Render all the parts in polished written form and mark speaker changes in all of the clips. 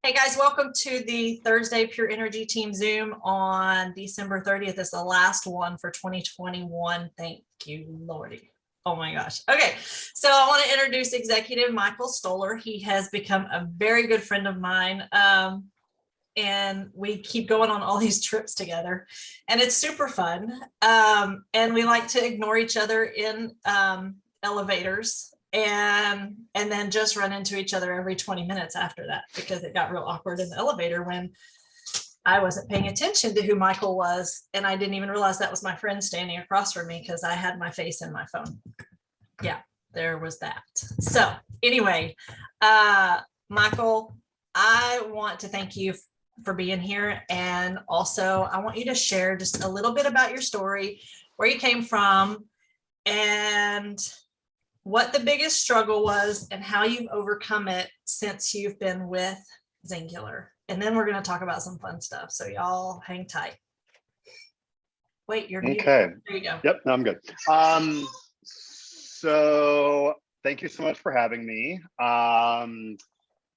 Speaker 1: Hey guys, welcome to the Thursday Pure Energy Team Zoom on December 30th. It's the last one for 2021. Thank you, Lordy. Oh my gosh. Okay, so I want to introduce Executive Michael Stoller. He has become a very good friend of mine. And we keep going on all these trips together, and it's super fun. And we like to ignore each other in elevators and then just run into each other every 20 minutes after that, because it got real awkward in the elevator when I wasn't paying attention to who Michael was, and I didn't even realize that was my friend standing across from me because I had my face in my phone. Yeah, there was that. So anyway, Michael, I want to thank you for being here, and also I want you to share just a little bit about your story, where you came from, and what the biggest struggle was and how you've overcome it since you've been with Zingular. And then we're going to talk about some fun stuff. So y'all hang tight. Wait, you're muted.
Speaker 2: Okay.
Speaker 1: There you go.
Speaker 2: Yep, no, I'm good. So thank you so much for having me.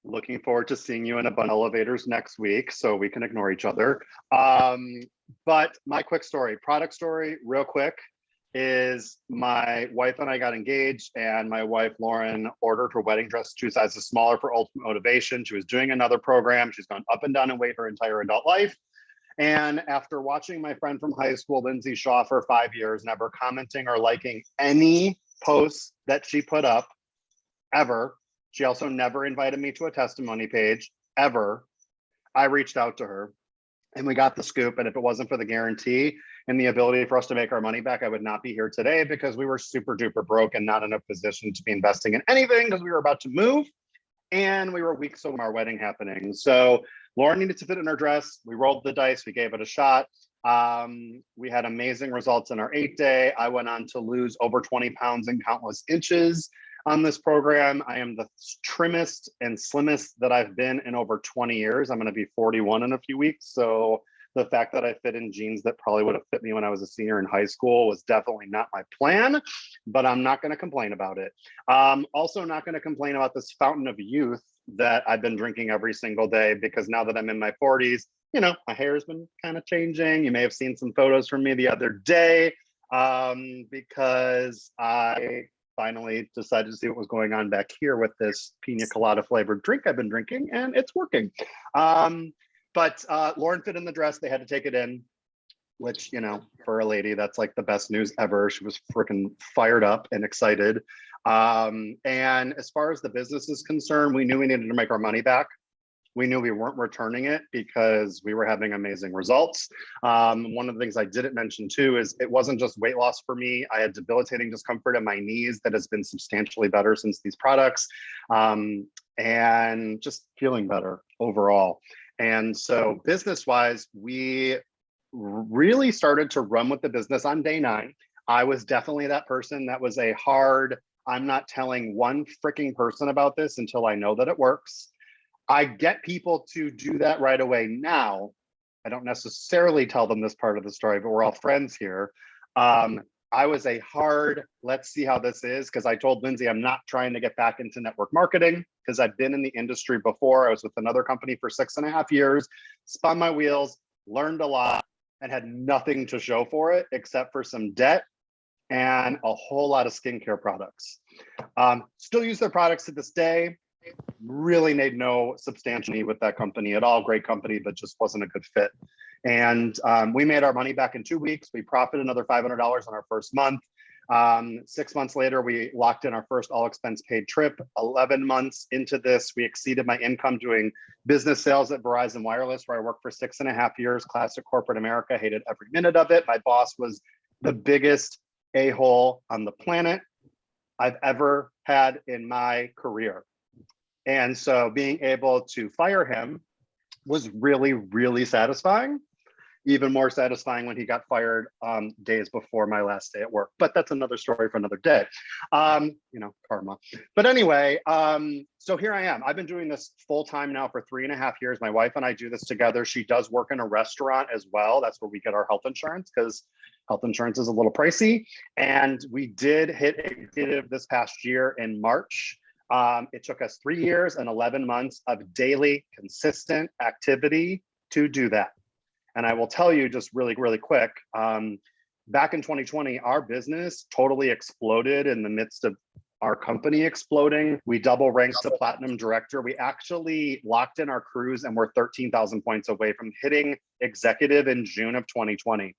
Speaker 2: Looking forward to seeing you in a bunch of elevators next week so we can ignore each other. But my quick story, product story, real quick, is my wife and I got engaged, and my wife, Lauren, ordered her wedding dress 2 sizes smaller for ultimate motivation. She was doing another program. She's gone up and down in weight her entire adult life. And after watching my friend from high school, Lindsay Shaw, for 5 years, never commenting or liking any posts that she put up, ever. She also never invited me to a testimony page, ever. I reached out to her and we got the scoop. And if it wasn't for the guarantee and the ability for us to make our money back, I would not be here today, because we were super duper broke and not in a position to be investing in anything, because we were about to move and we were weeks from our wedding happening. So Lauren needed to fit in her dress. We rolled the dice. We gave it a shot. We had amazing results in our 8-day. I went on to lose over 20 pounds and countless inches on this program. I am the trimmest and slimmest that I've been in over 20 years. I'm going to be 41 in a few weeks. So the fact that I fit in jeans that probably would have fit me when I was a senior in high school was definitely not my plan, but I'm not going to complain about it. Also not going to complain about this fountain of youth that I've been drinking every single day, because now that I'm in my 40s, you know, my hair has been kind of changing. You may have seen some photos from me the other day, because I finally decided to see what was going on back here with this pina colada flavored drink I've been drinking, and it's working. But Lauren fit in the dress. They had to take it in, which, you know, for a lady, that's like the best news ever. She was freaking fired up and excited. And as far as the business is concerned, we knew we needed to make our money back. We knew we weren't returning it because we were having amazing results. One of the things I didn't mention too is it wasn't just weight loss for me. I had debilitating discomfort in my knees that has been substantially better since these products, and just feeling better overall. And so business-wise, we really started to run with the business on day 9. I was definitely that person that was a hard, I'm not telling one freaking person about this until I know that it works. I get people to do that right away now. I don't necessarily tell them this part of the story, but we're all friends here. I was a hard, let's see how this is, because I told Lindsay I'm not trying to get back into network marketing, because I've been in the industry before. I was with another company for 6.5 years, spun my wheels, learned a lot, and had nothing to show for it except for some debt and a whole lot of skincare products. Still use their products to this day. Really made no substantial need with that company at all. Great company, but just wasn't a good fit. And we made our money back in 2 weeks. We profited another $500 on our first month. 6 months later, we locked in our first all expense paid trip. 11 months into this, we exceeded my income doing business sales at Verizon Wireless, where I worked for 6.5 years. Classic corporate America, hated every minute of it. My boss was the biggest a-hole on the planet I've ever had in my career. And so being able to fire him was really, really satisfying. Even more satisfying when he got fired days before my last day at work. But that's another story for another day. You know, karma. But anyway, so here I am. I've been doing this full time now for 3.5 years. My wife and I do this together. She does work in a restaurant as well. That's where we get our health insurance, because health insurance is a little pricey. And we did hit executive this past year in March. It took us 3 years and 11 months of daily consistent activity to do that. And I will tell you just really, really quick, back in 2020, our business totally exploded in the midst of our company exploding. We double ranked to platinum director. We actually locked in our crews and we're 13,000 points away from hitting executive in June of 2020.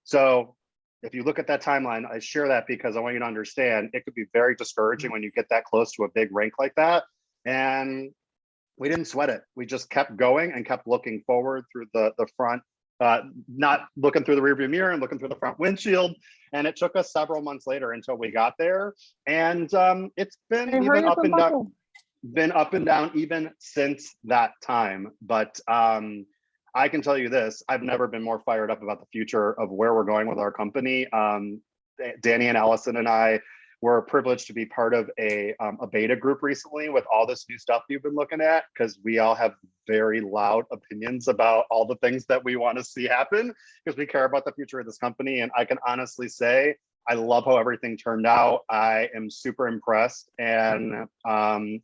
Speaker 2: So if you look at that timeline, I share that because I want you to understand it could be very discouraging when you get that close to a big rank like that. And we didn't sweat it. We just kept going and kept looking forward through the front, not looking through the rearview mirror and looking through the front windshield. And it took us several months later until we got there. And it's been even up and down, even since that time. But I can tell you this, I've never been more fired up about the future of where we're going with our company. Danny and Allison and I were privileged to be part of a beta group recently with all this new stuff you've been looking at, because we all have very loud opinions about all the things that we want to see happen because we care about the future of this company. And I can honestly say, I love how everything turned out. I am super impressed and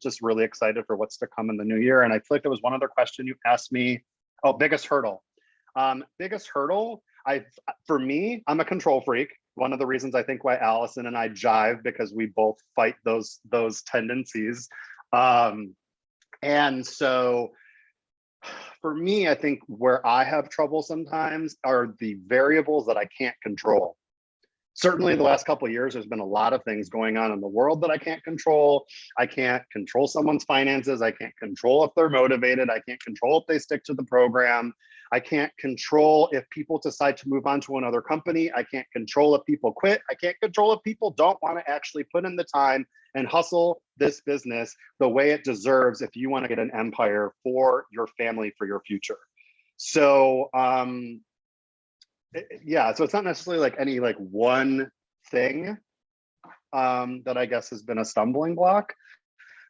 Speaker 2: just really excited for what's to come in the new year. And I feel like there was one other question you asked me. Oh, biggest hurdle. Biggest hurdle, for me, I'm a control freak. One of the reasons I think why Allison and I jive, because we both fight those tendencies. And so for me, I think where I have trouble sometimes are the variables that I can't control. Certainly the last couple of years, there's been a lot of things going on in the world that I can't control. I can't control someone's finances. I can't control if they're motivated. I can't control if they stick to the program. I can't control if people decide to move on to another company. I can't control if people quit. I can't control if people don't want to actually put in the time and hustle this business the way it deserves if you want to get an empire for your family, for your future. So, yeah, so it's not necessarily like any like one thing that I guess has been a stumbling block,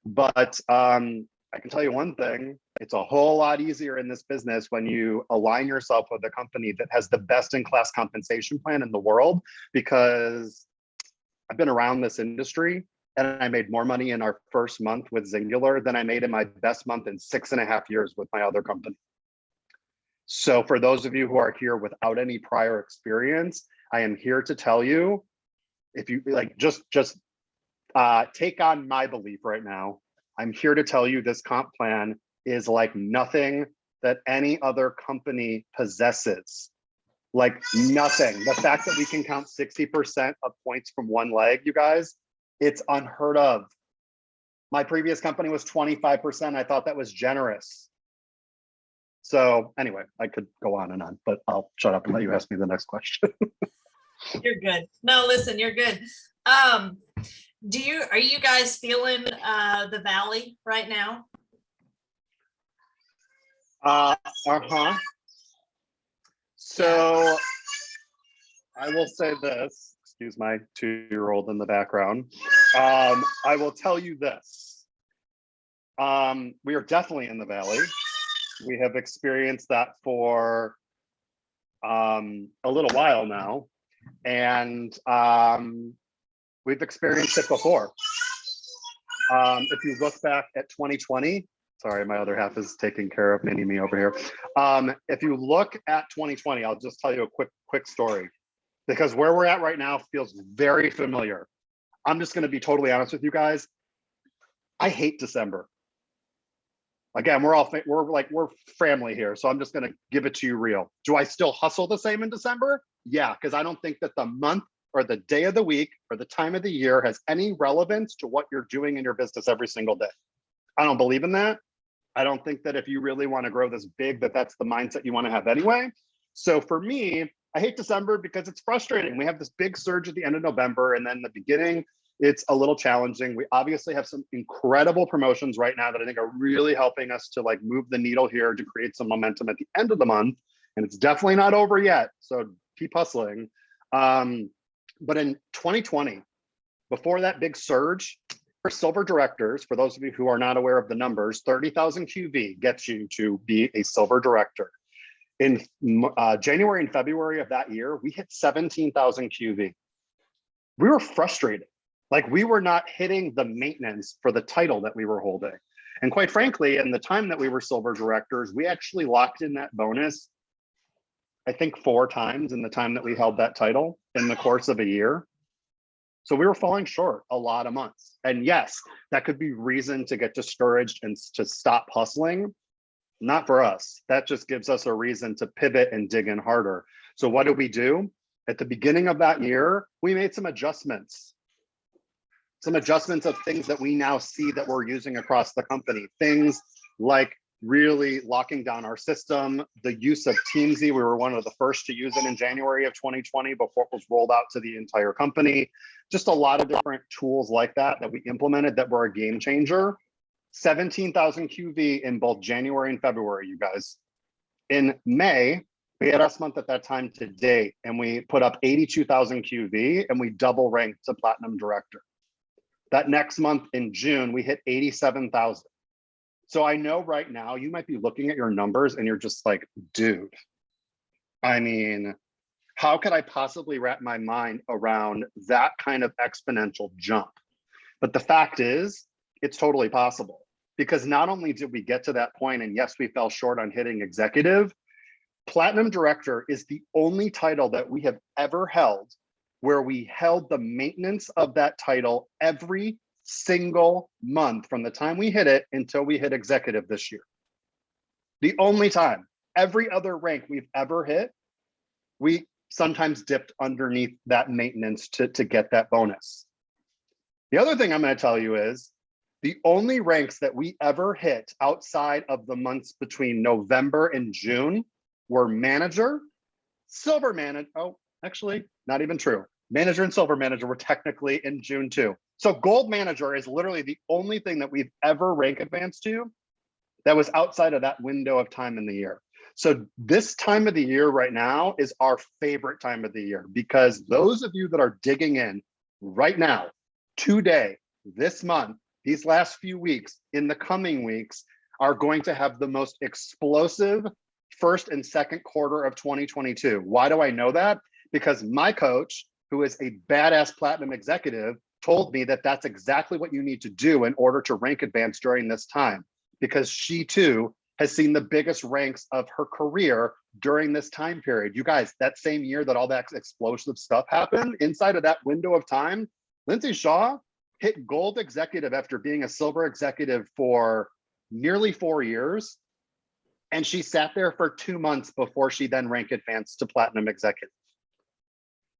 Speaker 2: but I can tell you one thing, it's a whole lot easier in this business when you align yourself with a company that has the best in class compensation plan in the world, because I've been around this industry and I made more money in our first month with Singular than I made in my best month in 6.5 years with my other company. So for those of you who are here without any prior experience, I am here to tell you, if you like, just take on my belief right now. I'm here to tell you this comp plan is like nothing that any other company possesses. Like nothing. The fact that we can count 60% of points from one leg, you guys, it's unheard of. My previous company was 25%. I thought that was generous. So anyway, I could go on and on, but I'll shut up and let you ask me the next question.
Speaker 1: You're good. No, listen, you're good. Are you guys feeling the valley right now?
Speaker 2: So I will say this, excuse my 2-year-old in the background. I will tell you this. We are definitely in the valley. We have experienced that for a little while now, and we've experienced it before. If you look back at 2020, sorry, my other half is taking care of me over here. If you look at 2020, I'll just tell you a quick story, because where we're at right now feels very familiar. I'm just going to be totally honest with you guys. I hate December. Again, we're family here, so I'm just going to give it to you real. Do I still hustle the same in December? Yeah, because I don't think that the month or the day of the week or the time of the year has any relevance to what you're doing in your business every single day. I don't believe in that. I don't think that if you really want to grow this big, that's the mindset you want to have anyway. So for me, I hate December because it's frustrating. We have this big surge at the end of November, and then the beginning, it's a little challenging. We obviously have some incredible promotions right now that I think are really helping us to like move the needle here to create some momentum at the end of the month. And it's definitely not over yet, so keep hustling. But in 2020, before that big surge, for silver directors, for those of you who are not aware of the numbers, 30,000 QV gets you to be a silver director. In January and February of that year, we hit 17,000 QV. We were frustrated. Like we were not hitting the maintenance for the title that we were holding. And quite frankly, in the time that we were silver directors, we actually locked in that bonus, I think 4 times in the time that we held that title in the course of a year. So we were falling short a lot of months. And yes, that could be reason to get discouraged and to stop hustling. Not for us. That just gives us a reason to pivot and dig in harder. So what did we do? At the beginning of that year, we made some adjustments of things that we now see that we're using across the company. Things like really locking down our system, the use of TZ. We were one of the first to use it in January of 2020 before it was rolled out to the entire company. Just a lot of different tools like that we implemented that were a game changer. 17,000 QV in both January and February, you guys. In May, we had our best month at that time to date, and we put up 82,000 QV and we double ranked to Platinum Director. That next month in June, we hit 87,000. So I know right now you might be looking at your numbers and you're just like, dude, I mean, how could I possibly wrap my mind around that kind of exponential jump? But the fact is, it's totally possible, because not only did we get to that point, and yes, we fell short on hitting executive, Platinum Director is the only title that we have ever held where we held the maintenance of that title every single month from the time we hit it until we hit executive this year. The only time. Every other rank we've ever hit, we sometimes dipped underneath that maintenance to get that bonus. The other thing I'm going to tell you is the only ranks that we ever hit outside of the months between November and June were manager, silver manager. Oh, actually, not even true. Manager and silver manager were technically in June too. So gold manager is literally the only thing that we've ever rank advanced to that was outside of that window of time in the year. So this time of the year right now is our favorite time of the year, because those of you that are digging in right now, today, this month, these last few weeks, in the coming weeks, are going to have the most explosive first and second quarter of 2022. Why do I know that? Because my coach, who is a badass platinum executive, told me that that's exactly what you need to do in order to rank advance during this time, because she too has seen the biggest ranks of her career during this time period. You guys, that same year that all that explosive stuff happened, inside of that window of time, Lindsay Shaw hit gold executive after being a silver executive for nearly 4 years. And she sat there for 2 months before she then rank advanced to platinum executive.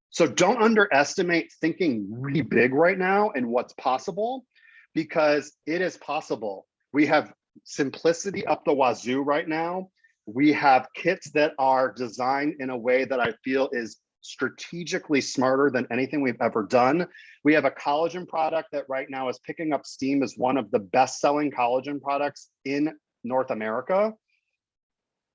Speaker 2: So don't underestimate thinking really big right now and what's possible, because it is possible. We have simplicity up the wazoo right now. We have kits that are designed in a way that I feel is strategically smarter than anything we've ever done. We have a collagen product that right now is picking up steam as one of the best-selling collagen products in North America.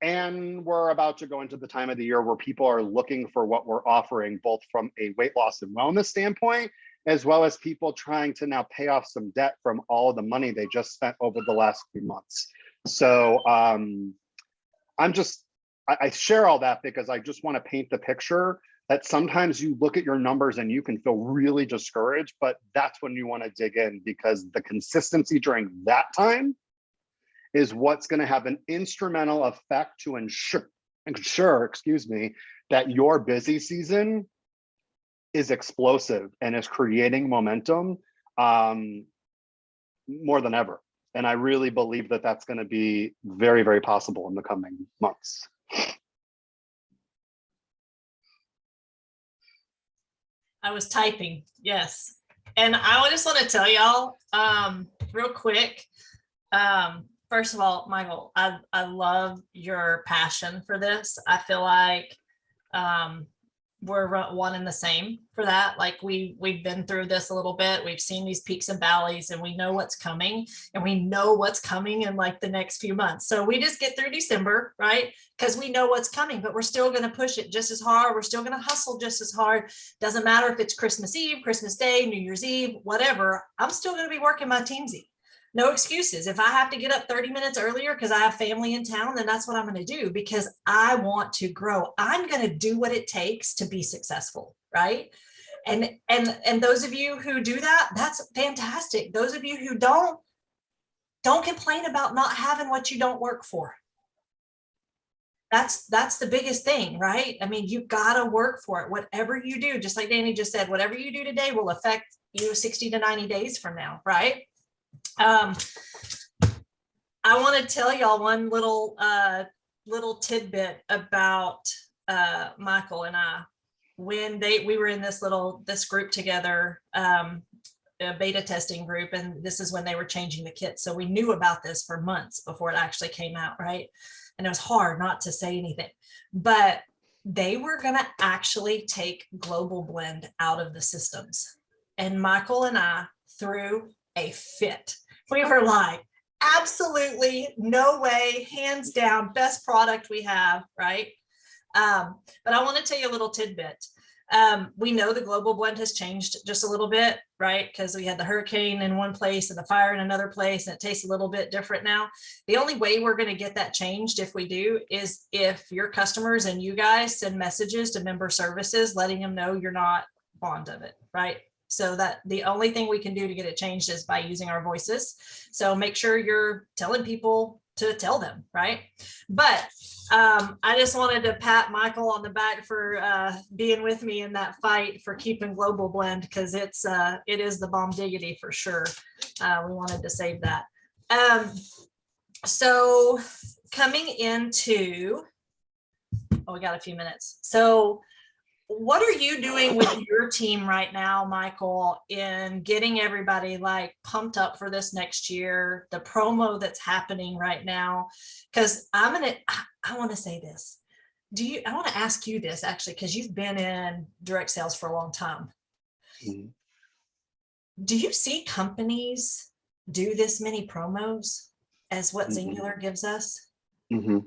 Speaker 2: And we're about to go into the time of the year where people are looking for what we're offering, both from a weight loss and wellness standpoint, as well as people trying to now pay off some debt from all of the money they just spent over the last few months. So I share all that because I just want to paint the picture that sometimes you look at your numbers and you can feel really discouraged, but that's when you want to dig in, because the consistency during that time is what's going to have an instrumental effect to ensure, that your busy season is explosive and is creating momentum more than ever. And I really believe that that's going to be very, very possible in the coming months.
Speaker 1: I was typing, yes. And I just want to tell y'all real quick. First of all, Michael, I love your passion for this. I feel like we're one and the same for that. Like we've been through this a little bit. We've seen these peaks and valleys, and we know what's coming, and we know what's coming in like the next few months. So we just get through December, right? Because we know what's coming, but we're still going to push it just as hard. We're still going to hustle just as hard. Doesn't matter if it's Christmas Eve, Christmas Day, New Year's Eve, whatever. I'm still going to be working my teamsy. No excuses. If I have to get up 30 minutes earlier because I have family in town, then that's what I'm going to do, because I want to grow. I'm going to do what it takes to be successful, right? And those of you who do that, that's fantastic. Those of you who don't complain about not having what you don't work for. That's the biggest thing, right? I mean, you gotta work for it. Whatever you do, just like Danny just said, whatever you do today will affect you 60 to 90 days from now, right? I want to tell y'all one little tidbit about Michael and I. When we were in this group together, a beta testing group, and this is when they were changing the kit. So we knew about this for months before it actually came out, right? And it was hard not to say anything, but they were going to actually take Global Blend out of the systems. And Michael and I threw a fit. We were like, absolutely no way, hands down, best product we have, right? But I want to tell you a little tidbit. We know the Global Blend has changed just a little bit, right? Because we had the hurricane in one place and the fire in another place, and it tastes a little bit different now. The only way we're going to get that changed, if we do, is if your customers and you guys send messages to member services letting them know you're not fond of it, right? So that the only thing we can do to get it changed is by using our voices. So make sure you're telling people to tell them, right? But I just wanted to pat Michael on the back for being with me in that fight for keeping Global Blend, because it is the bomb diggity for sure. We wanted to save that. So coming into, we got a few minutes. So what are you doing with your team right now, Michael, in getting everybody like pumped up for this next year, the promo that's happening right now? Because I want to say this. I want to ask you this actually, because you've been in direct sales for a long time. Mm-hmm. Do you see companies do this many promos as what Singular gives us?
Speaker 2: Mm-hmm.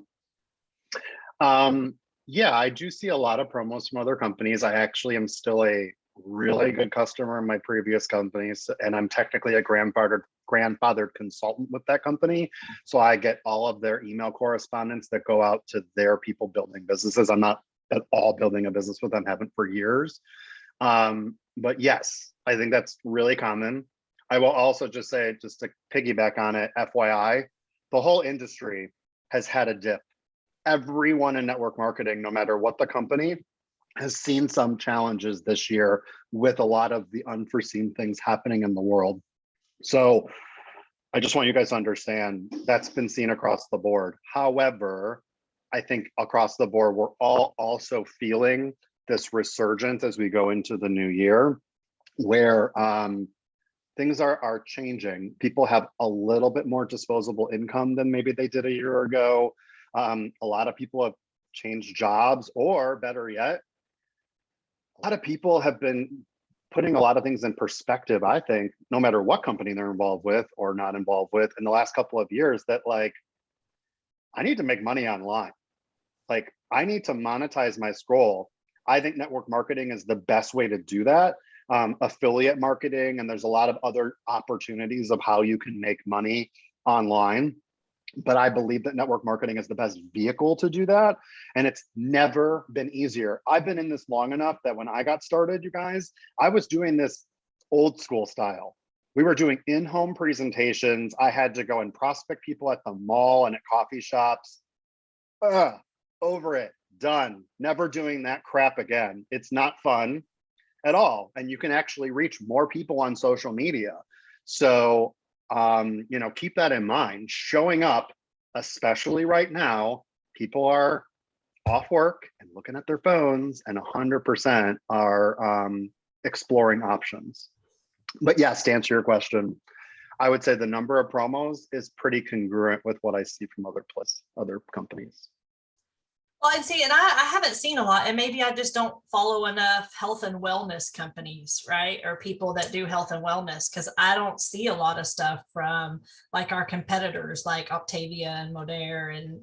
Speaker 2: Yeah, I do see a lot of promos from other companies. I actually am still a really good customer in my previous companies, and I'm technically a grandfathered consultant with that company. So I get all of their email correspondence that go out to their people building businesses. I'm not at all building a business with them, haven't for years. But yes, I think that's really common. I will also just say, just to piggyback on it, FYI, the whole industry has had a dip. Everyone in network marketing, no matter what the company, has seen some challenges this year with a lot of the unforeseen things happening in the world. So I just want you guys to understand that's been seen across the board. However, I think across the board, we're all also feeling this resurgence as we go into the new year, where things are changing. People have a little bit more disposable income than maybe they did a year ago. A lot of people have changed jobs, or better yet, a lot of people have been putting a lot of things in perspective, I think, no matter what company they're involved with or not involved with in the last couple of years, that like, I need to make money online. Like, I need to monetize my scroll. I think network marketing is the best way to do that. Affiliate marketing, and there's a lot of other opportunities of how you can make money online. But I believe that network marketing is the best vehicle to do that. And it's never been easier. I've been in this long enough that when I got started, you guys, I was doing this old school style. We were doing in-home presentations. I had to go and prospect people at the mall and at coffee shops. Over it, done. Never doing that crap again. It's not fun at all. And you can actually reach more people on social media. So keep that in mind. Showing up, especially right now, people are off work and looking at their phones, and 100% are exploring options. But yes, to answer your question, I would say the number of promos is pretty congruent with what I see from other companies.
Speaker 1: Well, and see, and I haven't seen a lot, and maybe I just don't follow enough health and wellness companies, right? Or people that do health and wellness, because I don't see a lot of stuff from like our competitors, like Optavia and Modere, and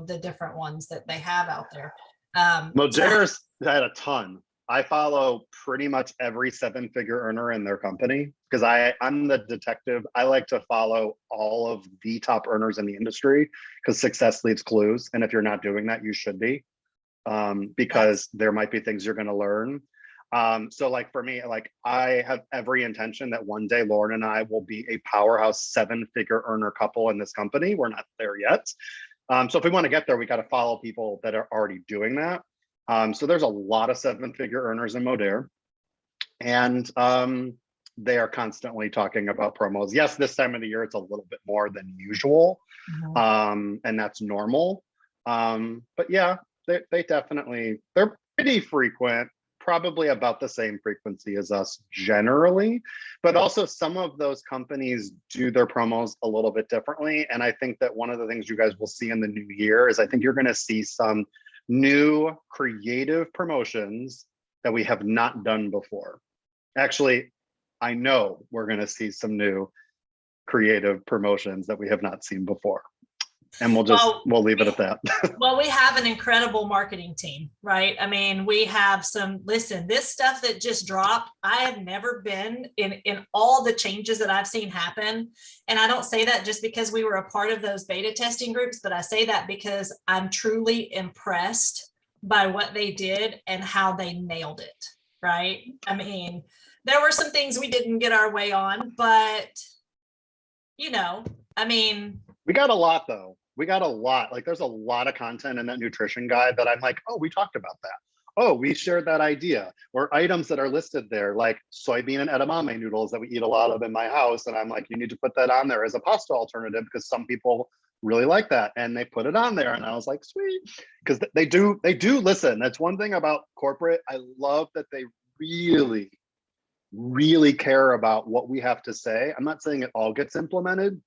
Speaker 1: the different ones that they have out there.
Speaker 2: Modere's had a ton. I follow pretty much every 7-figure earner in their company because I'm the detective. I like to follow all of the top earners in the industry because success leaves clues. And if you're not doing that, you should be, because there might be things you're going to learn. So like for me, like I have every intention that one day Lauren and I will be a powerhouse 7-figure earner couple in this company. We're not there yet. So if we want to get there, we got to follow people that are already doing that. So there's a lot of 7-figure earners in Modere, and they are constantly talking about promos. Yes, this time of the year, it's a little bit more than usual. And that's normal. But yeah, they definitely, they're pretty frequent, probably about the same frequency as us generally, but also some of those companies do their promos a little bit differently. And I think that one of the things you guys will see in the new year is I think you're going to see some new creative promotions that we have not done before. Actually, I know we're going to see some new creative promotions that we have not seen before. And we'll leave it at that.
Speaker 1: Well, we have an incredible marketing team, right? I mean, we have listen, this stuff that just dropped, I have never been in all the changes that I've seen happen. And I don't say that just because we were a part of those beta testing groups, but I say that because I'm truly impressed by what they did and how they nailed it, right? I mean, there were some things we didn't get our way on, but I mean,
Speaker 2: we got a lot though. We got a lot. Like there's a lot of content in that nutrition guide that I'm like, oh, we talked about that. Oh, we shared that idea. Or items that are listed there, like soybean and edamame noodles that we eat a lot of in my house. And I'm like, you need to put that on there as a pasta alternative because some people really like that. And they put it on there. And I was like, sweet. Because they do listen. That's one thing about corporate. I love that they really, really care about what we have to say. I'm not saying it all gets implemented,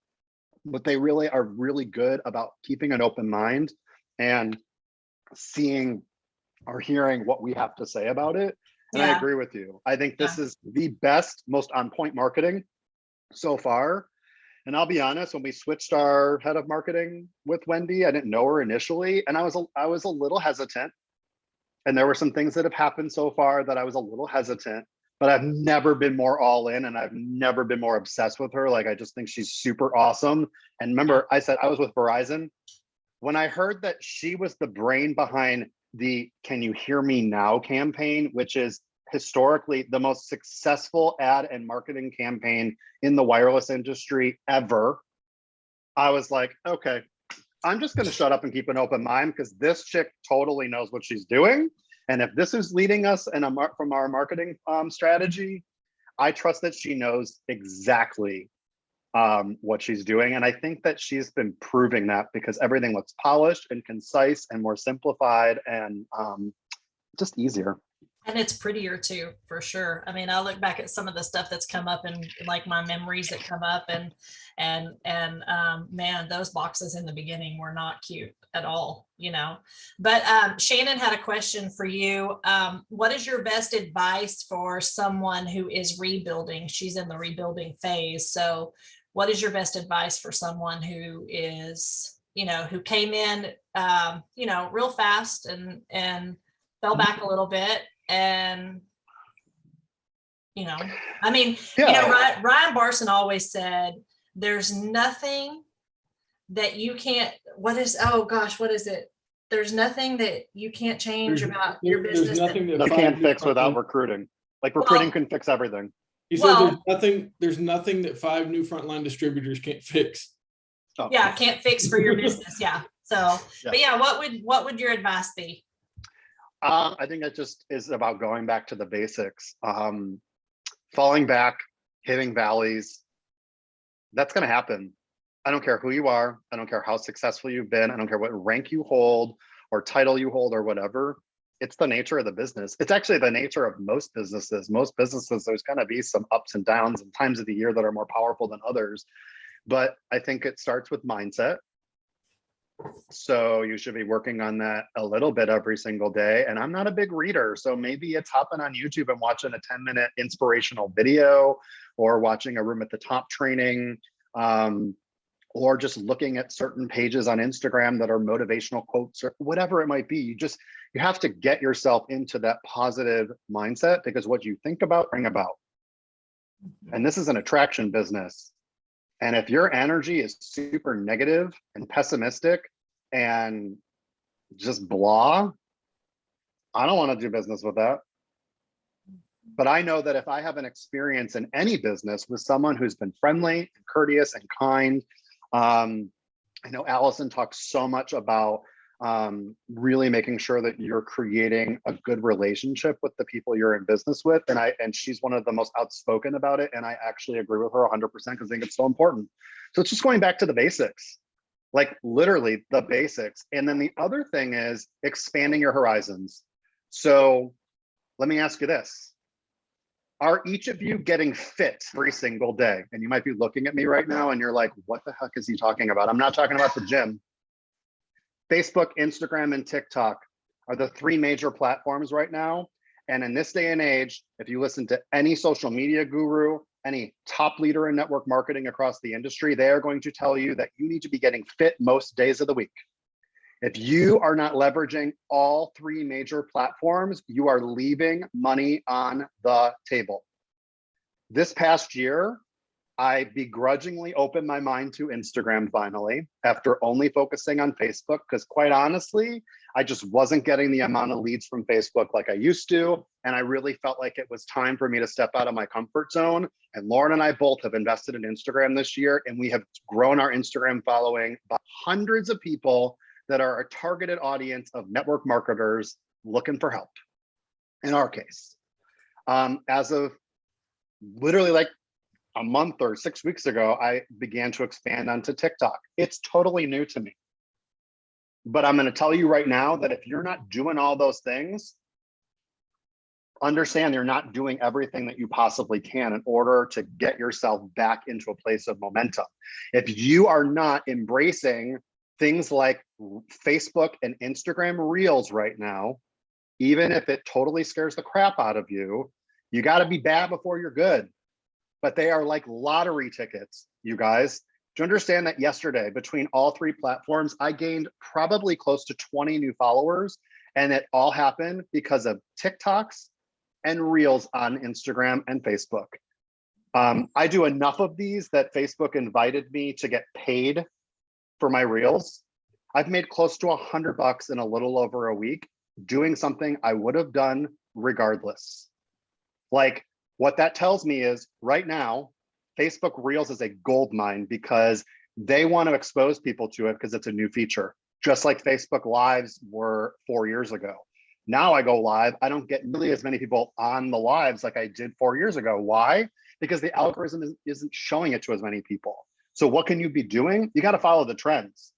Speaker 2: but they really are really good about keeping an open mind and seeing or hearing what we have to say about it. And I agree with you. I think this is the best, most on point marketing so far. And I'll be honest, when we switched our head of marketing with Wendy, I didn't know her initially, and I was a little hesitant. And there were some things that have happened so far that I was a little hesitant, but I've never been more all in and I've never been more obsessed with her. Like, I just think she's super awesome. And remember, I said I was with Verizon. When I heard that she was the brain behind the Can You Hear Me Now campaign, which is historically the most successful ad and marketing campaign in the wireless industry ever, I was like, okay, I'm just going to shut up and keep an open mind because this chick totally knows what she's doing. And if this is leading us from our marketing strategy, I trust that she knows exactly what she's doing. And I think that she's been proving that because everything looks polished and concise and more simplified and just easier.
Speaker 1: And it's prettier too, for sure. I mean, I look back at some of the stuff that's come up and like my memories that come up and man, those boxes in the beginning were not cute at all, But Shannon had a question for you. What is your best advice for someone who is rebuilding? She's in the rebuilding phase. So what is your best advice for someone who is, who came in, real fast and fell back a little bit? And I mean, Ryan Barson always said there's nothing that you can't, what is it? There's nothing that you can't change about your business.
Speaker 3: There's nothing that
Speaker 2: you can't fix without recruiting. Like recruiting can fix everything.
Speaker 3: He said there's nothing that 5 new frontline distributors can't fix.
Speaker 1: Oh. Yeah, can't fix for your business. Yeah. So, but yeah, what would your advice be?
Speaker 2: I think it just is about going back to the basics. Falling back, hitting valleys. That's going to happen. I don't care who you are. I don't care how successful you've been. I don't care what rank you hold or title you hold or whatever. It's the nature of the business. It's actually the nature of most businesses. Most businesses, there's going to be some ups and downs and times of the year that are more powerful than others. But I think it starts with mindset. So you should be working on that a little bit every single day. And I'm not a big reader, so maybe it's hopping on YouTube and watching a 10-minute inspirational video or watching a Room at the Top training, or just looking at certain pages on Instagram that are motivational quotes or whatever it might be. You have to get yourself into that positive mindset because what you think about, bring about. And this is an attraction business. And if your energy is super negative and pessimistic and just blah, I don't want to do business with that. But I know that if I have an experience in any business with someone who's been friendly and courteous and kind, I know Allison talks so much about really making sure that you're creating a good relationship with the people you're in business with. And she's one of the most outspoken about it. And I actually agree with her 100% because I think it's so important. So it's just going back to the basics, like literally the basics. And then the other thing is expanding your horizons. So let me ask you this. Are each of you getting fit every single day? And you might be looking at me right now and you're like, what the heck is he talking about? I'm not talking about the gym. Facebook, Instagram, and TikTok are the three major platforms right now. And in this day and age, if you listen to any social media guru, any top leader in network marketing across the industry, they are going to tell you that you need to be getting fit most days of the week. If you are not leveraging all three major platforms, you are leaving money on the table. This past year, I begrudgingly opened my mind to Instagram finally, after only focusing on Facebook, because quite honestly, I just wasn't getting the amount of leads from Facebook like I used to. And I really felt like it was time for me to step out of my comfort zone. And Lauren and I both have invested in Instagram this year, and we have grown our Instagram following by hundreds of people that are a targeted audience of network marketers looking for help. In our case, as of literally like a month or 6 weeks ago, I began to expand onto TikTok. It's totally new to me. But I'm going to tell you right now that if you're not doing all those things, understand you're not doing everything that you possibly can in order to get yourself back into a place of momentum. If you are not embracing things like Facebook and Instagram Reels right now, even if it totally scares the crap out of you, you got to be bad before you're good. But they are like lottery tickets, you guys. Do you understand that yesterday, between all three platforms, I gained probably close to 20 new followers, and it all happened because of TikToks and Reels on Instagram and Facebook. I do enough of these that Facebook invited me to get paid for my Reels. I've made close to $100 in a little over a week doing something I would have done regardless. Like, what that tells me is right now, Facebook Reels is a gold mine because they want to expose people to it because it's a new feature, just like Facebook Lives were 4 years ago. Now I go live, I don't get nearly as many people on the lives like I did 4 years ago. Why? Because the algorithm isn't showing it to as many people. So what can you be doing? You got to follow the trends.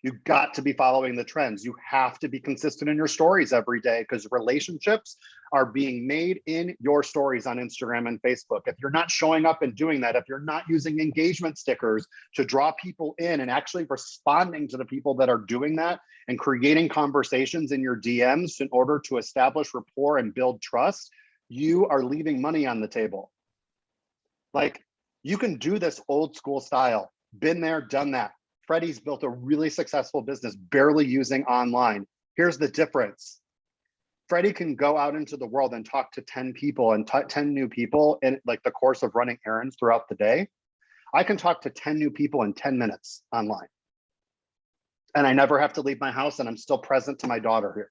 Speaker 2: You got to be following the trends. You have to be consistent in your stories every day because relationships are being made in your stories on Instagram and Facebook. If you're not showing up and doing that, if you're not using engagement stickers to draw people in and actually responding to the people that are doing that and creating conversations in your DMs in order to establish rapport and build trust, you are leaving money on the table. Like, you can do this old school style. Been there, done that. Freddie's built a really successful business barely using online. Here's the difference. Freddie can go out into the world and talk to 10 people and 10 new people in like the course of running errands throughout the day. I can talk to 10 new people in 10 minutes online. And I never have to leave my house, and I'm still present to my daughter here.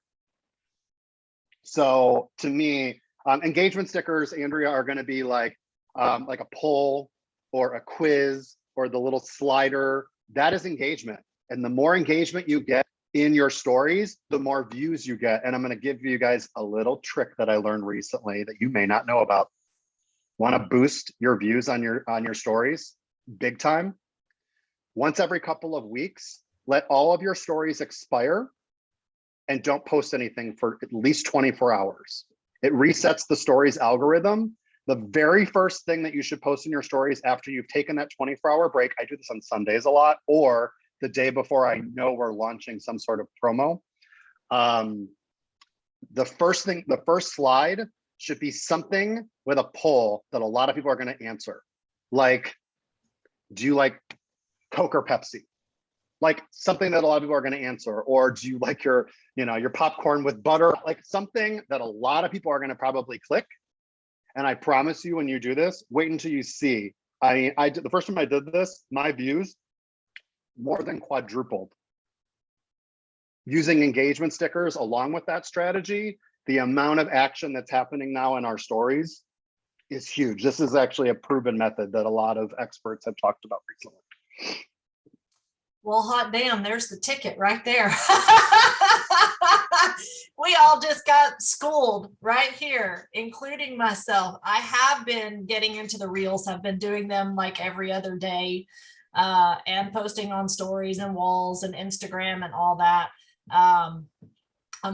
Speaker 2: So to me, engagement stickers, Andrea, are going to be like a poll or a quiz or the little slider. That is engagement. And the more engagement you get in your stories, the more views you get. And I'm going to give you guys a little trick that I learned recently that you may not know about. Want to boost your views on your stories big time? Once every couple of weeks, let all of your stories expire and don't post anything for at least 24 hours. It resets the stories algorithm. The very first thing that you should post in your stories after you've taken that 24-hour break, I do this on Sundays a lot, or the day before I know we're launching some sort of promo. The first slide should be something with a poll that a lot of people are going to answer. Like, do you like Coke or Pepsi? Like something that a lot of people are going to answer. Or do you like your popcorn with butter? Like something that a lot of people are going to probably click. And I promise you, when you do this, wait until you see. The first time I did this, my views more than quadrupled. Using engagement stickers along with that strategy the amount of action that's happening now in our stories is huge. This is actually a proven method that a lot of experts have talked about recently.
Speaker 1: Well, hot damn, there's the ticket right there. We all just got schooled right here, including myself. I have been getting into the reels. I've been doing them like every other day, and posting on stories and walls and Instagram and all that. I'm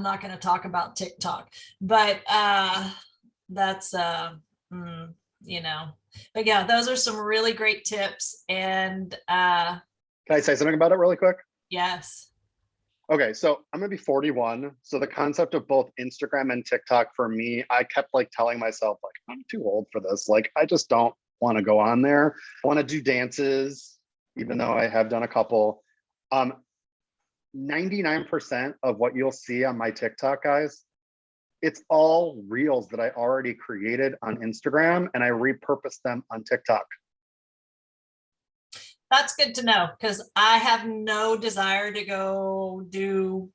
Speaker 1: not going to talk about TikTok, but that's, you know, but yeah, those are some really great tips. And
Speaker 2: Can I say something about it really quick?
Speaker 1: yes.
Speaker 2: Okay, so I'm gonna be 41. So the concept of both Instagram and TikTok for me, I kept like telling myself, like, I'm too old for this. Like, I just don't want to go on there. I want to do dances, even though I have done a couple. 99% of what you'll see on my TikTok, guys, it's all reels that I already created on Instagram and I repurposed them on TikTok.
Speaker 1: That's good to know, because I have no desire to go do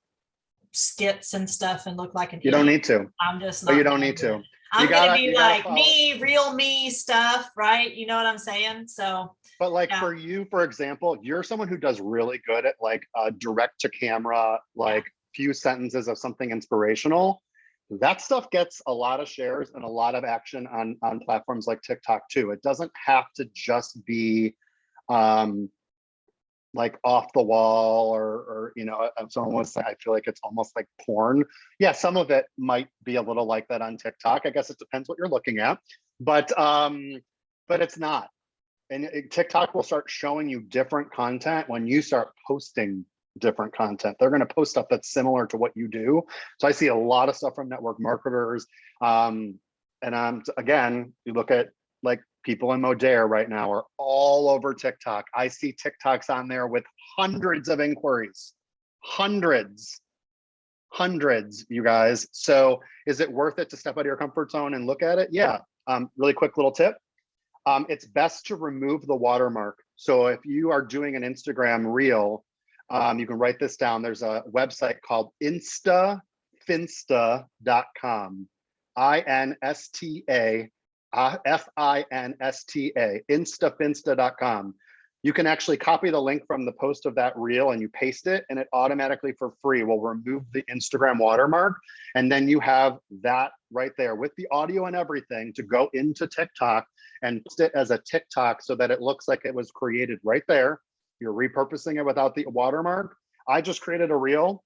Speaker 1: skits and stuff and look like an
Speaker 2: You don't
Speaker 1: idiot.
Speaker 2: need to,
Speaker 1: I'm just
Speaker 2: but
Speaker 1: not
Speaker 2: you don't
Speaker 1: gonna
Speaker 2: need
Speaker 1: do
Speaker 2: to.
Speaker 1: it. I'm
Speaker 2: gotta-
Speaker 1: gonna be
Speaker 2: you gotta
Speaker 1: like
Speaker 2: follow-
Speaker 1: me, real me stuff, right? You know what I'm saying? So
Speaker 2: But like
Speaker 1: Yeah.
Speaker 2: for you, for example, you're someone who does really good at like direct to camera, like few sentences of something inspirational. That stuff gets a lot of shares and a lot of action on platforms like TikTok too. It doesn't have to just be like off the wall or you know, it's almost, I feel like it's almost like porn. Yeah, some of it might be a little like that on TikTok. I guess it depends what you're looking at, but it's not. And TikTok will start showing you different content when you start posting different content. They're going to post stuff that's similar to what you do. So I see a lot of stuff from network marketers. And again, you look at like people in Modere right now are all over TikTok. I see TikToks on there with hundreds of inquiries, hundreds, you guys. So is it worth it to step out of your comfort zone and look at it? Yeah. Really quick little tip. It's best to remove the watermark. So if you are doing an Instagram reel, you can write this down. There's a website called instafinsta.com. INSTA, instafinsta.com. You can actually copy the link from the post of that reel and you paste it, and it automatically for free will remove the Instagram watermark. And then you have that right there with the audio and everything to go into TikTok and post it as a TikTok so that it looks like it was created right there. You're repurposing it without the watermark. I just created a reel.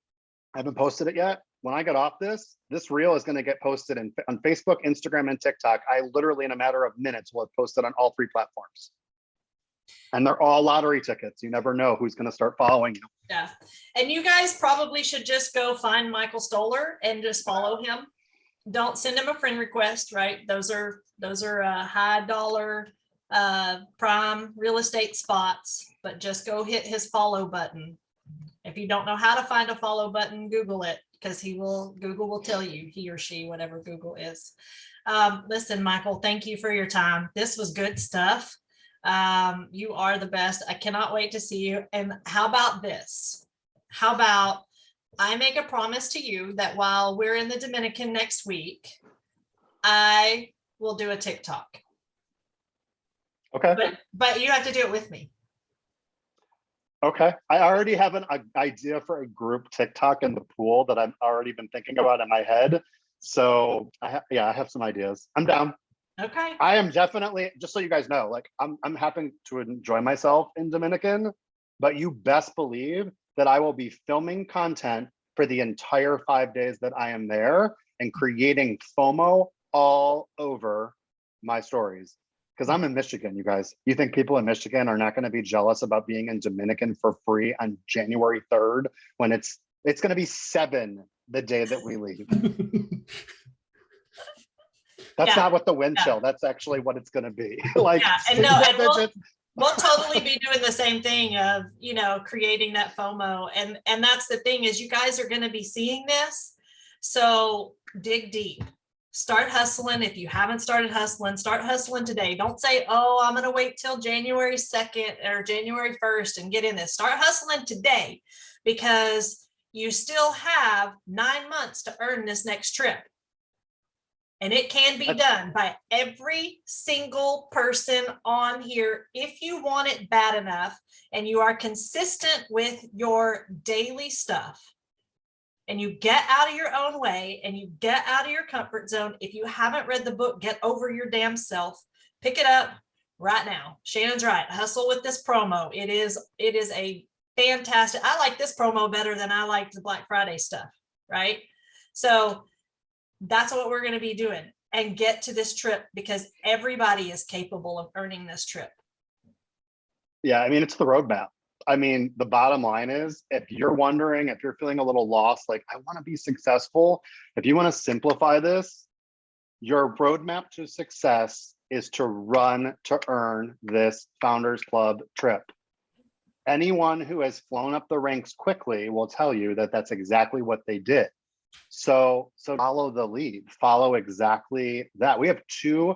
Speaker 2: I haven't posted it yet. When I get off this reel is going to get posted on Facebook, Instagram, and TikTok. I literally, in a matter of minutes, will have posted on all 3 platforms. And they're all lottery tickets. You never know who's going to start following you.
Speaker 1: yeah. And you guys probably should just go find Michael Stoller and just follow him. Don't send him a friend request, right? Those are high dollar prime real estate spots, but just go hit his follow button. If you don't know how to find a follow button, Google it, because Google will tell you, he or she, whatever Google is. Listen, Michael, thank you for your time. This was good stuff. You are the best. I cannot wait to see you. And how about this? How about I make a promise to you that while we're in the Dominican next week, I will do a TikTok.
Speaker 2: Okay.
Speaker 1: But you have to do it with me.
Speaker 2: Okay. I already have an idea for a group TikTok in the pool that I've already been thinking about in my head. So I have some ideas. I'm down.
Speaker 1: Okay.
Speaker 2: I am definitely, just so you guys know, like I'm happy to enjoy myself in Dominican, but you best believe that I will be filming content for the entire 5 days that I am there and creating FOMO all over my stories. Because I'm in Michigan, you guys. You think people in Michigan are not going to be jealous about being in Dominican for free on January 3rd when it's going to be 7 the day that we leave? That's not what the wind chill. That's actually what it's going to be. Like,
Speaker 1: and no, and we'll totally be doing the same thing of, you know, creating that FOMO. And that's the thing, is you guys are going to be seeing this. So dig deep. Start hustling. If you haven't started hustling, start hustling today. Don't say, oh, I'm going to wait till January 2nd or January 1st and get in this. Start hustling today, because you still have 9 months to earn this next trip. And it can be done by every single person on here if you want it bad enough and you are consistent with your daily stuff and you get out of your own way and you get out of your comfort zone. If you haven't read the book, Get Over Your Damn Self, pick it up right now. Shannon's right. Hustle with this promo. It is a fantastic. I like this promo better than I like the Black Friday stuff, right? So that's what we're going to be doing, and get to this trip because everybody is capable of earning this trip.
Speaker 2: Yeah, I mean, it's the roadmap. I mean, the bottom line is, if you're wondering, if you're feeling a little lost, like, I want to be successful, if you want to simplify this, your roadmap to success is to run to earn this Founders Club trip. Anyone who has flown up the ranks quickly will tell you that that's exactly what they did. So follow the lead, follow exactly that. We have 2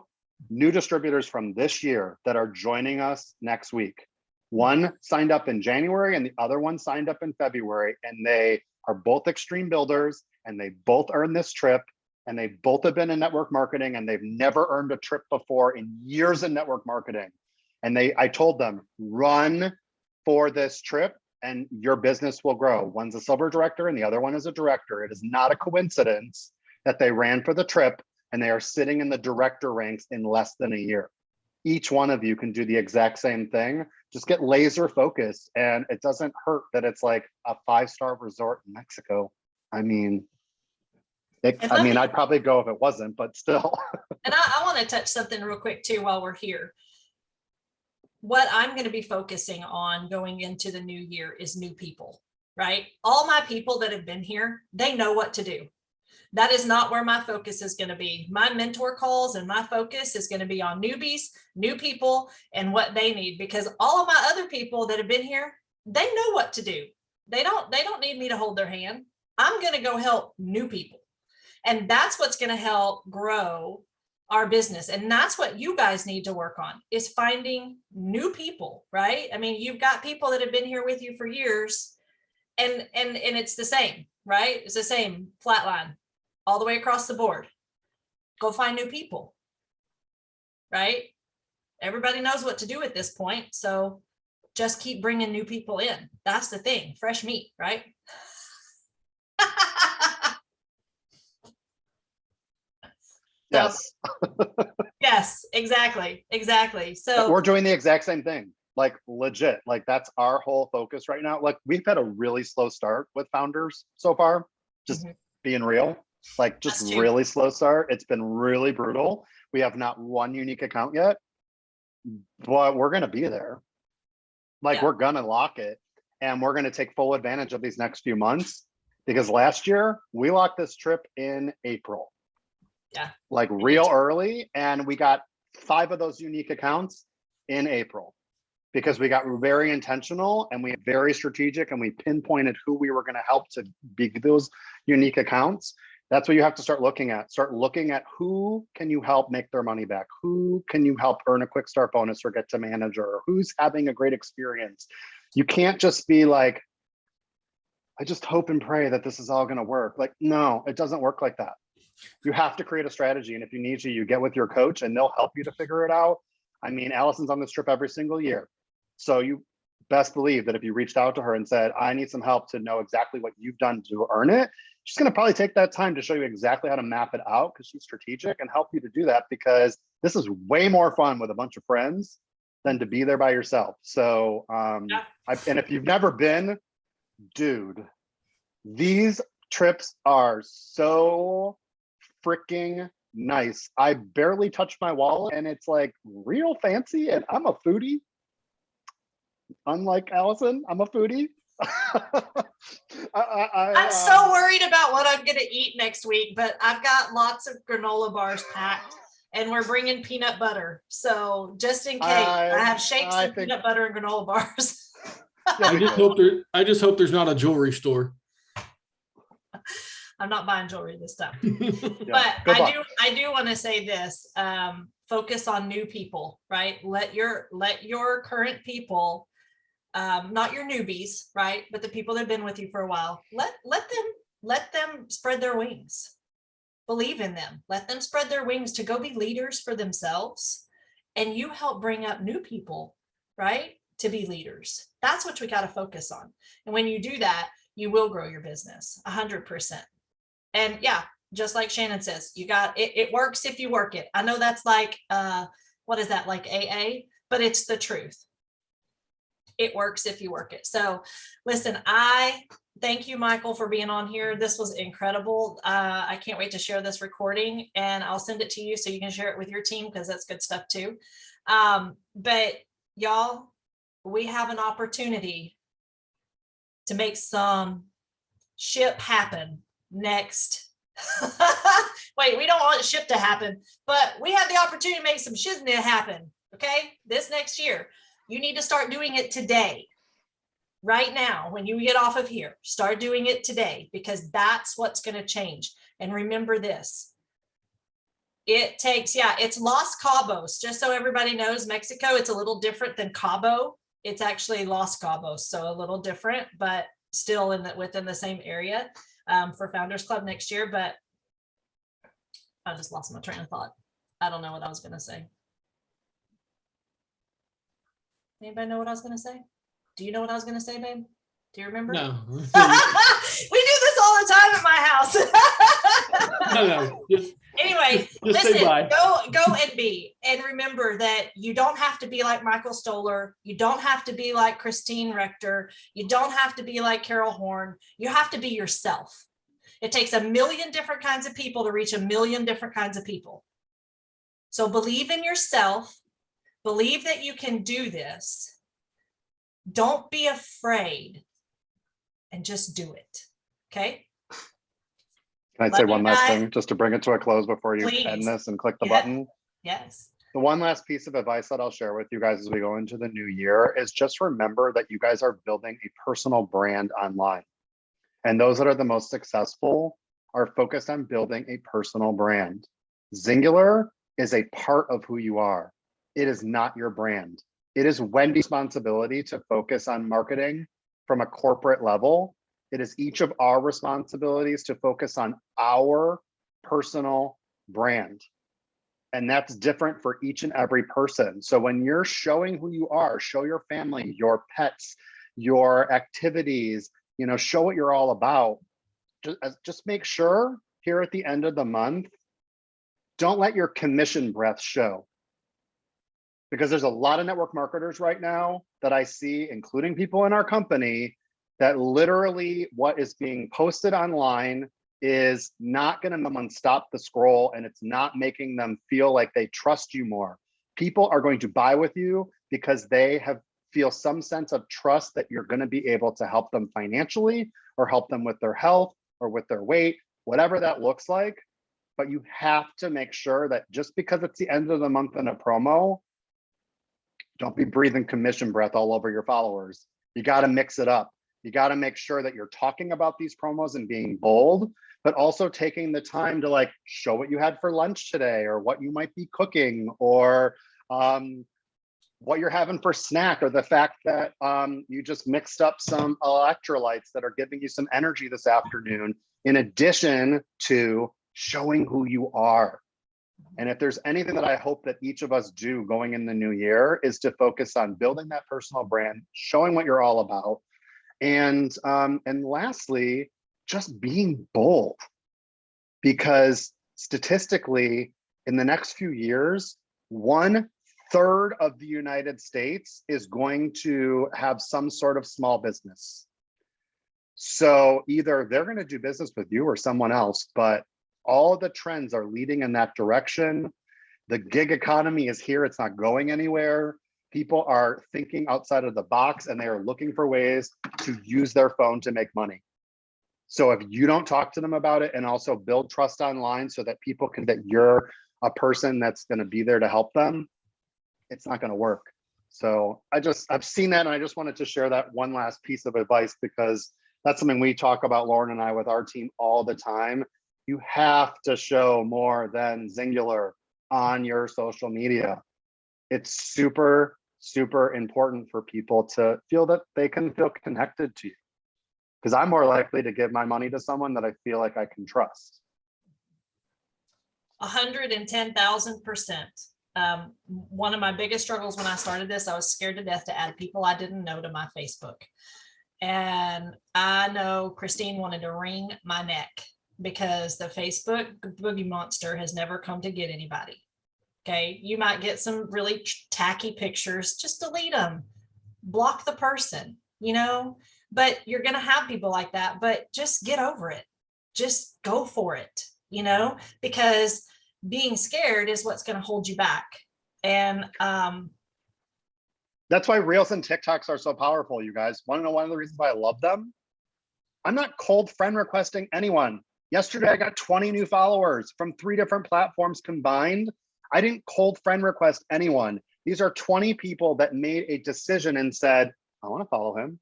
Speaker 2: new distributors from this year that are joining us next week. One signed up in January and the other one signed up in February, and they are both extreme builders and they both earned this trip, and they both have been in network marketing and they've never earned a trip before in years in network marketing. And I told them, run for this trip and your business will grow. One's a silver director and the other one is a director. It is not a coincidence that they ran for the trip and they are sitting in the director ranks in less than a year. Each one of you can do the exact same thing. Just get laser focused, and it doesn't hurt that it's like a 5-star resort in Mexico. I mean, I'd probably go if it wasn't, but still.
Speaker 1: And I want to touch something real quick too while we're here. What I'm going to be focusing on going into the new year is new people, right? All my people that have been here, they know what to do. That is not where my focus is going to be. My mentor calls and my focus is going to be on newbies, new people, and what they need, because all of my other people that have been here, they know what to do. They don't need me to hold their hand. I'm going to go help new people. And that's what's going to help grow our business. And that's what you guys need to work on, is finding new people, right? I mean, you've got people that have been here with you for years, and it's the same, right? It's the same flat line all the way across the board. Go find new people, right? Everybody knows what to do at this point. So just keep bringing new people in. That's the thing. Fresh meat, right?
Speaker 2: Yes.
Speaker 1: Yes, exactly. So
Speaker 2: we're doing the exact same thing, like legit. Like, that's our whole focus right now. Like, we've had a really slow start with Founders so far, just being real, like just really slow start. It's been really brutal. We have not one unique account yet, but we're going to be there. Like, we're going to lock it, and we're going to take full advantage of these next few months, because last year we locked this trip in April.
Speaker 1: Yeah.
Speaker 2: Like real early. And we got 5 of those unique accounts in April, because we got very intentional and we very strategic, and we pinpointed who we were going to help to be those unique accounts. That's what you have to start looking at. Start looking at who can you help make their money back? Who can you help earn a quick start bonus or get to manager? Or who's having a great experience? You can't just be like, I just hope and pray that this is all going to work. Like, no, it doesn't work like that. You have to create a strategy. And if you need to, you get with your coach and they'll help you to figure it out. I mean, Allison's on this trip every single year. So you best believe that if you reached out to her and said, I need some help to know exactly what you've done to earn it, she's going to probably take that time to show you exactly how to map it out, because she's strategic, and help you to do that, because this is way more fun with a bunch of friends than to be there by yourself. So, and if you've never been, dude, these trips are so freaking nice. I barely touched my wallet, and it's like real fancy, and I'm a foodie. Unlike Allison, I'm a foodie.
Speaker 1: I'm so worried about what I'm going to eat next week, but I've got lots of granola bars packed, and we're bringing peanut butter. So just in case, I have shakes and peanut butter and granola bars.
Speaker 3: I just hope there's not a jewelry store.
Speaker 1: I'm not buying jewelry this time. But I do want to say this, focus on new people, right? Let your current people, not your newbies, right? But the people that have been with you for a while, let them spread their wings. believe in them, let them spread their wings to go be leaders for themselves. And you help bring up new people, right, to be leaders. That's what we got to focus on. And when you do that, you will grow your business 100%. And yeah, just like Shannon says, you got it. It works if you work it. I know that's like, what is that, like AA? But it's the truth. It works if you work it. So listen, I thank you, Michael, for being on here. This was incredible. I can't wait to share this recording, and I'll send it to you so you can share it with your team, because that's good stuff too. But y'all, we have an opportunity to make some ship happen next. Wait, we don't want ship to happen, but we have the opportunity to make some shiznit happen. Okay, this next year. You need to start doing it today, right now. When you get off of here, start doing it today, because that's what's going to change. And remember this, it takes, yeah, it's Los Cabos. Just so everybody knows, Mexico, it's a little different than Cabo. It's actually Los Cabos, so a little different, but still within the same area for Founders Club next year. But I just lost my train of thought. I don't know what I was going to say. Anybody know what I was going to say? Do you know what I was going to say, babe? Do you remember?
Speaker 3: No.
Speaker 1: We do this all the time at my house.
Speaker 3: No.
Speaker 1: Anyway,
Speaker 3: Just say
Speaker 1: listen,
Speaker 3: bye.
Speaker 1: go and be. And remember that you don't have to be like Michael Stoller. You don't have to be like Christine Rector. You don't have to be like Carol Horn. You have to be yourself. It takes a million different kinds of people to reach a million different kinds of people. So believe in yourself. Believe that you can do this. Don't be afraid, and just do it. Okay.
Speaker 2: Can I say one last thing just to bring it to a close before you end this and click the button?
Speaker 1: Yes.
Speaker 2: The one last piece of advice that I'll share with you guys as we go into the new year is just remember that you guys are building a personal brand online. And those that are the most successful are focused on building a personal brand. Singular is a part of who you are. It is not your brand. It is Wendy's responsibility to focus on marketing from a corporate level. It is each of our responsibilities to focus on our personal brand. And that's different for each and every person. So when you're showing who you are, show your family, your pets, your activities, show what you're all about. Just make sure here at the end of the month, don't let your commission breath show. Because there's a lot of network marketers right now that I see, including people in our company, that literally what is being posted online is not going to make someone stop the scroll, and it's not making them feel like they trust you more. People are going to buy with you because they feel some sense of trust that you're going to be able to help them financially, or help them with their health, or with their weight, whatever that looks like. But you have to make sure that just because it's the end of the month in a promo, don't be breathing commission breath all over your followers. You got to mix it up. You got to make sure that you're talking about these promos and being bold, but also taking the time to show what you had for lunch today, or what you might be cooking, or what you're having for snack, or the fact that you just mixed up some electrolytes that are giving you some energy this afternoon, in addition to showing who you are. And if there's anything that I hope that each of us do going in the new year, is to focus on building that personal brand, showing what you're all about. And lastly, just being bold, because statistically in the next few years, 1/3 of the United States is going to have some sort of small business. So either they're going to do business with you or someone else, but all of the trends are leading in that direction. The gig economy is here. It's not going anywhere. People are thinking outside of the box, and they are looking for ways to use their phone to make money. So if you don't talk to them about it and also build trust online so that people can, that you're a person that's going to be there to help them, it's not going to work. So I've seen that, and I just wanted to share that one last piece of advice, because that's something we talk about, Lauren and I, with our team all the time. You have to show more than singular on your social media. It's super, super important for people to feel that they can feel connected to you. Because I'm more likely to give my money to someone that I feel like I can trust.
Speaker 1: 110,000%. One of my biggest struggles when I started this, I was scared to death to add people I didn't know to my Facebook. And I know Christine wanted to wring my neck because the Facebook boogie monster has never come to get anybody. Okay, you might get some really tacky pictures, just delete them, block the person, but you're going to have people like that, but just get over it. Just go for it, because being scared is what's going to hold you back. And
Speaker 2: that's why Reels and TikToks are so powerful, you guys. Want to know one of the reasons why I love them? I'm not cold friend requesting anyone. Yesterday, I got 20 new followers from 3 different platforms combined. I didn't cold friend request anyone. These are 20 people that made a decision and said, I want to follow him.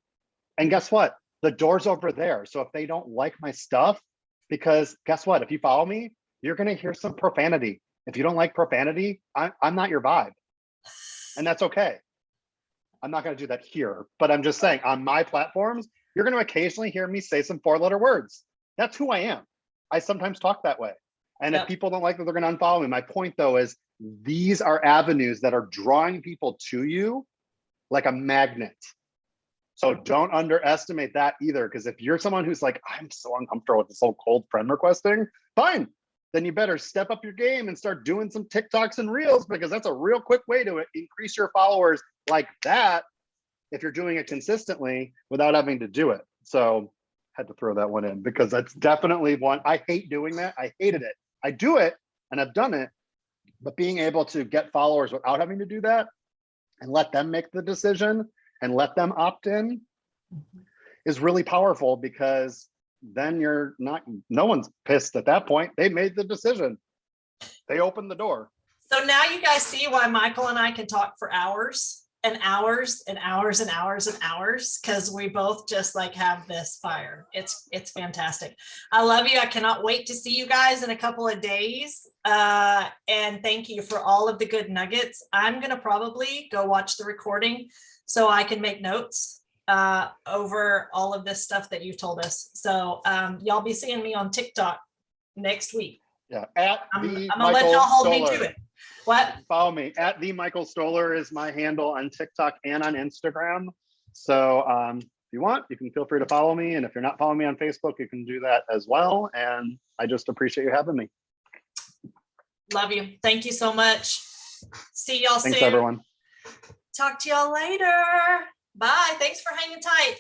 Speaker 2: And guess what? The door's over there. So if they don't like my stuff, because guess what? If you follow me, you're going to hear some profanity. If you don't like profanity, I'm not your vibe. And that's okay. I'm not going to do that here, but I'm just saying on my platforms, you're going to occasionally hear me say some 4-letter words. That's who I am. I sometimes talk that way. And if people don't like that, they're going to unfollow me. My point though is these are avenues that are drawing people to you like a magnet. So don't underestimate that either. Because if you're someone who's like, I'm so uncomfortable with this whole cold friend requesting, fine. Then you better step up your game and start doing some TikToks and Reels, because that's a real quick way to increase your followers like that if you're doing it consistently without having to do it. So had to throw that one in because that's definitely one. I hate doing that. I hated it. I do it and I've done it, but being able to get followers without having to do that and let them make the decision and let them opt in is really powerful, because then no one's pissed at that point. They made the decision. They opened the door.
Speaker 1: So now you guys see why Michael and I can talk for hours and hours and hours and hours and hours, because we both just like have this fire. It's fantastic. I love you. I cannot wait to see you guys in a couple of days. And thank you for all of the good nuggets. I'm going to probably go watch the recording so I can make notes over all of this stuff that you've told us. So y'all be seeing me on TikTok next week.
Speaker 2: Yeah,
Speaker 1: I'm gonna let y'all hold me to it. What?
Speaker 2: Follow me at the Michael Stoller is my handle on TikTok and on Instagram. So if you want, you can feel free to follow me. And if you're not following me on Facebook, you can do that as well. And I just appreciate you having me.
Speaker 1: Love you. Thank you so much. See y'all soon.
Speaker 2: Thanks, everyone.
Speaker 1: Talk to y'all later. Bye. Thanks for hanging tight.